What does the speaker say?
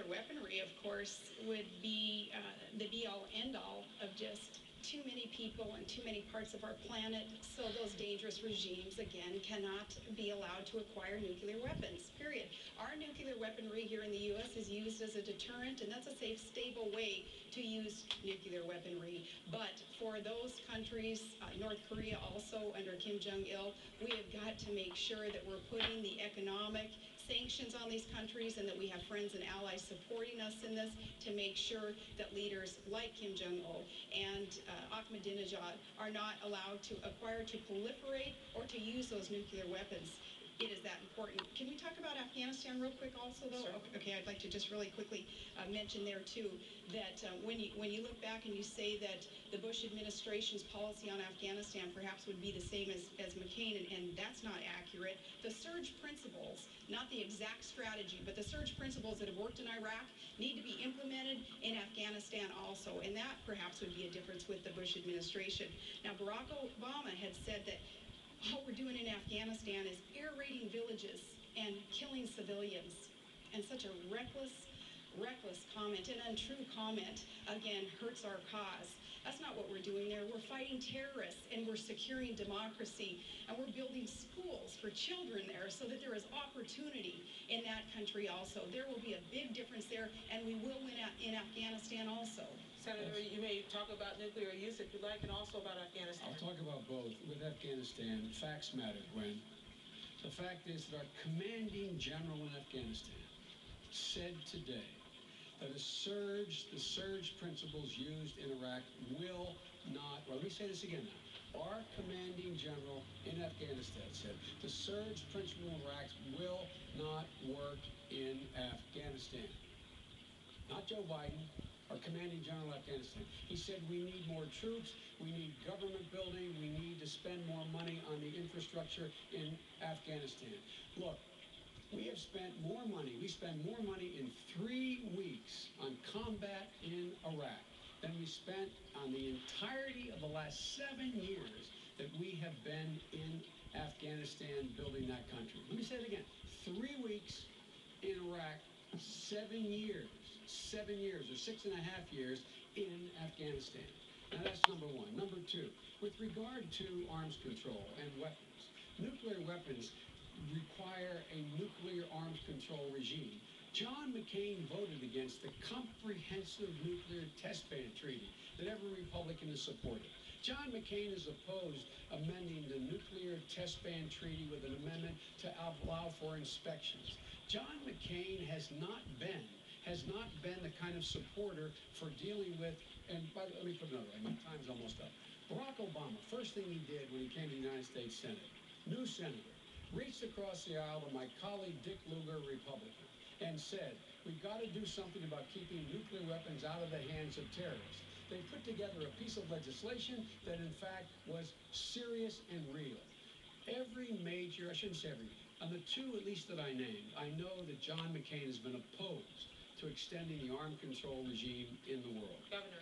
weaponry, of course, would be the be-all, end-all of just too many people and too many parts of our planet, so those dangerous regimes, again, cannot be allowed to acquire nuclear weapons, period. Our nuclear weaponry here in the U.S. is used as a deterrent, and that's a safe, stable way to use nuclear weaponry. But for those countries, North Korea also under Kim Jong-il, we have got to make sure that we're putting the economic sanctions on these countries and that we have friends and allies supporting us in this to make sure that leaders like Kim Jong-il and Ahmadinejad are not allowed to acquire, to proliferate, or to use those nuclear weapons. It is that important. Can we talk about Afghanistan real quick also, though? Sure. Okay, I'd like to just really quickly mention there, too, that when you look back and you say that the Bush administration's policy on Afghanistan perhaps would be the same as McCain, and that's not accurate. The surge principles, not the exact strategy, but the surge principles that have worked in Iraq need to be implemented in Afghanistan also, and that perhaps would be a difference with the Bush administration. Now, Barack Obama had said that all we're doing in Afghanistan is air raiding villages and killing civilians. And such a reckless comment, an untrue comment, again, hurts our cause. That's not what we're doing there. We're fighting terrorists, and we're securing democracy, and we're building schools for children there so that there is opportunity in that country also. There will be a big difference there, and we will win in Afghanistan also. Senator, you may talk about nuclear use if you like, and also about Afghanistan. I'll talk about both. With Afghanistan, facts matter, Gwen. The fact is that our commanding general in Afghanistan said today that the surge principles used in Iraq will not, well, let me say this again now. Our commanding general in Afghanistan said the surge principle in Iraq will not work in Afghanistan. Not Joe Biden, our commanding general of Afghanistan. He said we need more troops, we need government building, we need to spend more money on the infrastructure in Afghanistan. Look, we have spent more money, we spend more money in 3 weeks on combat in Iraq than we spent on the entirety of the last 7 years that we have been in Afghanistan building that country. Let me say it again. 3 weeks in Iraq, 7 years or 6.5 years in Afghanistan. Now that's number one. Number two, with regard to arms control and weapons, nuclear weapons require a nuclear arms control regime. John McCain voted against the comprehensive nuclear test ban treaty that every Republican has supported. John McCain has opposed amending the nuclear test ban treaty with an amendment to allow for inspections. John McCain has not been the kind of supporter for dealing with, and let me put it another way, my time's almost up. Barack Obama, first thing he did when he came to the United States Senate, new senator, reached across the aisle to my colleague Dick Lugar, Republican, and said, we've got to do something about keeping nuclear weapons out of the hands of terrorists. They put together a piece of legislation that in fact was serious and real. Every major, I shouldn't say every, on the two at least that I named, I know that John McCain has been opposed to extending the armed control regime in the world. Governor.